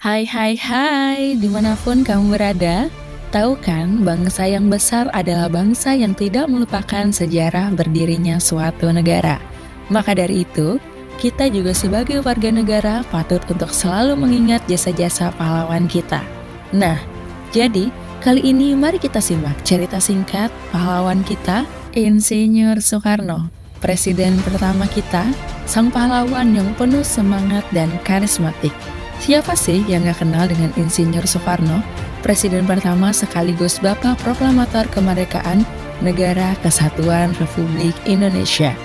Hai hai hai, dimanapun kamu berada, tahu kan bangsa yang besar adalah bangsa yang tidak melupakan sejarah berdirinya suatu negara. Maka dari itu, kita juga sebagai warga negara patut untuk selalu mengingat jasa-jasa pahlawan kita. Nah, jadi kali ini mari kita simak cerita singkat pahlawan kita, Insinyur Soekarno, presiden pertama kita, sang pahlawan yang penuh semangat dan karismatik. Siapa sih yang gak kenal dengan Insinyur Soekarno, presiden pertama sekaligus Bapak Proklamator Kemerdekaan Negara Kesatuan Republik Indonesia.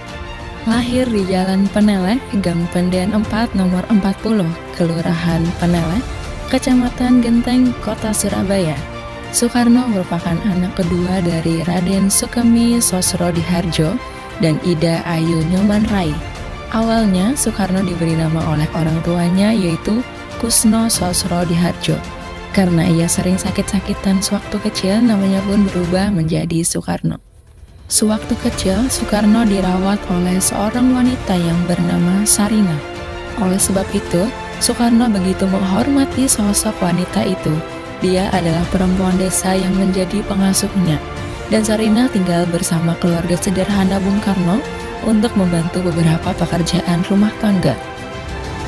Lahir di Jalan Peneleh, Gang Pendean 4 nomor 40, Kelurahan Peneleh, Kecamatan Genteng, Kota Surabaya. Soekarno merupakan anak kedua dari Raden Sukemi Sosrodihardjo dan Ida Ayu Nyoman Rai. Awalnya, Soekarno diberi nama oleh orang tuanya yaitu Kusno Sosrodihardjo. Karena ia sering sakit-sakitan sewaktu kecil, namanya pun berubah menjadi Soekarno. Sewaktu kecil, Soekarno dirawat oleh seorang wanita yang bernama Sarina. Oleh sebab itu, Soekarno begitu menghormati sosok wanita itu. Dia adalah perempuan desa yang menjadi pengasuhnya. Dan Sarina tinggal bersama keluarga sederhana Bung Karno untuk membantu beberapa pekerjaan rumah tangga.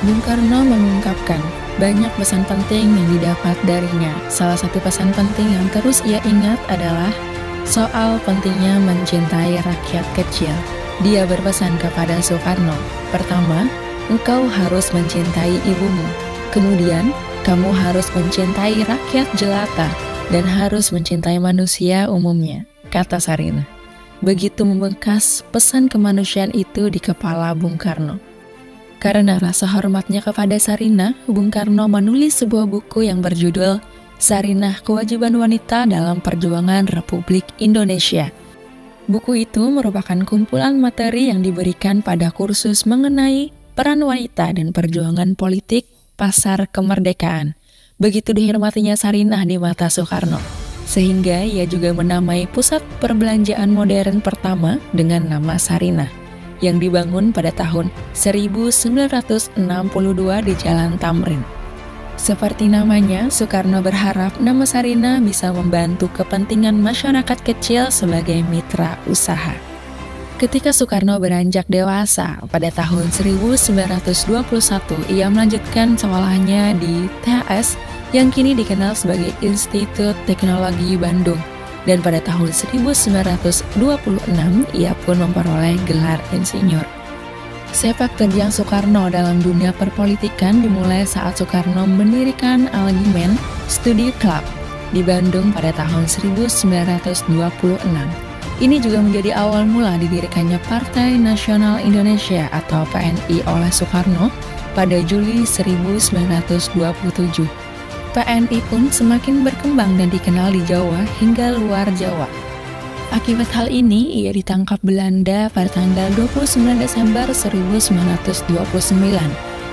Bung Karno mengungkapkan banyak pesan penting yang didapat darinya. Salah satu pesan penting yang terus ia ingat adalah soal pentingnya mencintai rakyat kecil. Dia berpesan kepada Soekarno, pertama, engkau harus mencintai ibumu. Kemudian, kamu harus mencintai rakyat jelata dan harus mencintai manusia umumnya, kata Sarina. Begitu membekas pesan kemanusiaan itu di kepala Bung Karno. Karena rasa hormatnya kepada Sarina, Bung Karno menulis sebuah buku yang berjudul Sarinah Kewajiban Wanita dalam Perjuangan Republik Indonesia. Buku itu merupakan kumpulan materi yang diberikan pada kursus mengenai peran wanita dan perjuangan politik pasar kemerdekaan. Begitu dihormatinya Sarinah di mata Soekarno, sehingga ia juga menamai pusat perbelanjaan modern pertama dengan nama Sarinah, yang dibangun pada tahun 1962 di Jalan Tamrin. Seperti namanya, Soekarno berharap nama Sarinah bisa membantu kepentingan masyarakat kecil sebagai mitra usaha. Ketika Soekarno beranjak dewasa, pada tahun 1921 ia melanjutkan sekolahnya di THS yang kini dikenal sebagai Institut Teknologi Bandung. Dan pada tahun 1926 ia pun memperoleh gelar insinyur. Sepak terjang Soekarno dalam dunia perpolitikan dimulai saat Soekarno mendirikan Algimen Studi Club di Bandung pada tahun 1926. Ini juga menjadi awal mula didirikannya Partai Nasional Indonesia atau PNI oleh Soekarno pada Juli 1927. PNI pun semakin berkembang dan dikenal di Jawa hingga luar Jawa. Akibat hal ini, ia ditangkap Belanda pada tanggal 29 Desember 1929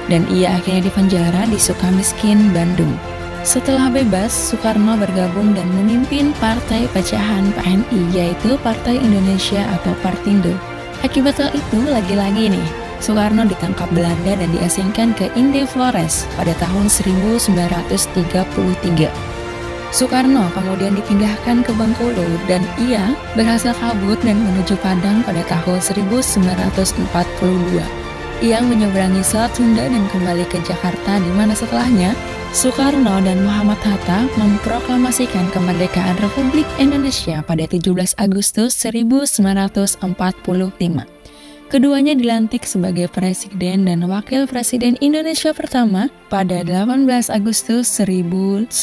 dan ia akhirnya dipenjara di Sukamiskin, Bandung. Setelah bebas, Soekarno bergabung dan memimpin partai pecahan PNI yaitu Partai Indonesia atau Partindo. Akibat hal itu, lagi-lagi nih, Soekarno ditangkap Belanda dan diasingkan ke Inde Flores pada tahun 1933. Soekarno kemudian dipindahkan ke Bengkulu dan ia berhasil kabur dan menuju Padang pada tahun 1942. Ia menyeberangi Selat Sunda dan kembali ke Jakarta di mana setelahnya Soekarno dan Muhammad Hatta memproklamasikan kemerdekaan Republik Indonesia pada 17 Agustus 1945. Keduanya dilantik sebagai Presiden dan Wakil Presiden Indonesia pertama pada 18 Agustus 1945.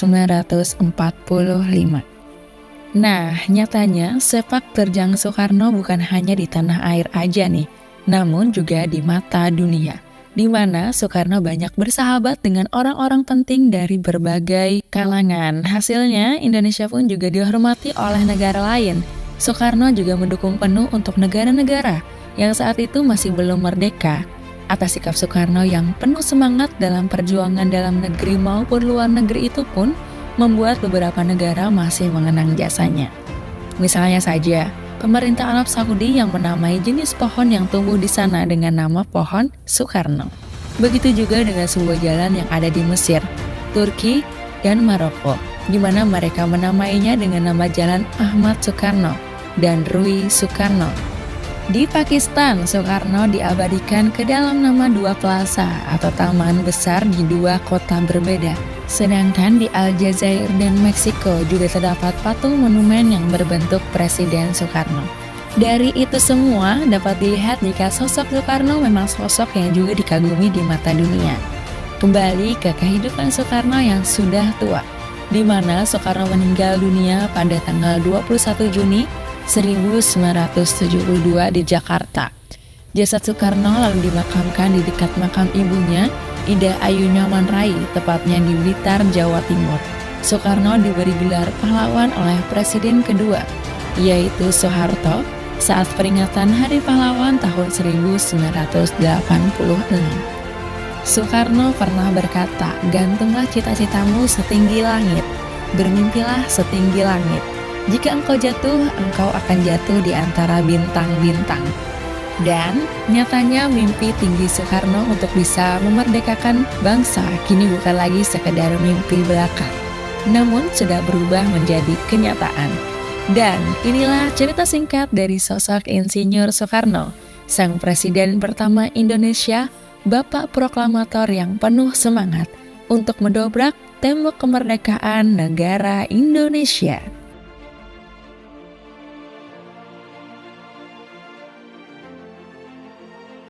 Nah, nyatanya sepak terjang Soekarno bukan hanya di tanah air aja nih, namun juga di mata dunia, di mana Soekarno banyak bersahabat dengan orang-orang penting dari berbagai kalangan. Hasilnya, Indonesia pun juga dihormati oleh negara lain. Soekarno juga mendukung penuh untuk negara-negara yang saat itu masih belum merdeka. Atas sikap Soekarno yang penuh semangat dalam perjuangan dalam negeri maupun luar negeri itu pun membuat beberapa negara masih mengenang jasanya. Misalnya saja, pemerintah Arab Saudi yang menamai jenis pohon yang tumbuh di sana dengan nama pohon Soekarno. Begitu juga dengan sebuah jalan yang ada di Mesir. Turki, dan Maroko, di mana mereka menamainya dengan nama Jalan Ahmad Soekarno dan Rui Soekarno. Di Pakistan, Soekarno diabadikan ke dalam nama dua plaza atau taman besar di dua kota berbeda. Sedangkan di Aljazair dan Meksiko juga terdapat patung monumen yang berbentuk Presiden Soekarno. Dari itu semua dapat dilihat jika sosok Soekarno memang sosok yang juga dikagumi di mata dunia. Kembali ke kehidupan Soekarno yang sudah tua, di mana Soekarno meninggal dunia pada tanggal 21 Juni 1972 di Jakarta. Jasad Soekarno lalu dimakamkan di dekat makam ibunya, Ida Ayu Nyoman Rai, tepatnya di Blitar, Jawa Timur. Soekarno diberi gelar pahlawan oleh Presiden kedua, yaitu Soeharto, saat peringatan Hari Pahlawan tahun 1986. Soekarno pernah berkata, "Gantunglah cita-citamu setinggi langit, bermimpilah setinggi langit. Jika engkau jatuh, engkau akan jatuh di antara bintang-bintang." Dan nyatanya mimpi tinggi Soekarno untuk bisa memerdekakan bangsa kini bukan lagi sekedar mimpi belaka, namun sudah berubah menjadi kenyataan. Dan inilah cerita singkat dari sosok Insinyur Soekarno, sang presiden pertama Indonesia, bapak proklamator yang penuh semangat untuk mendobrak tembok kemerdekaan negara Indonesia.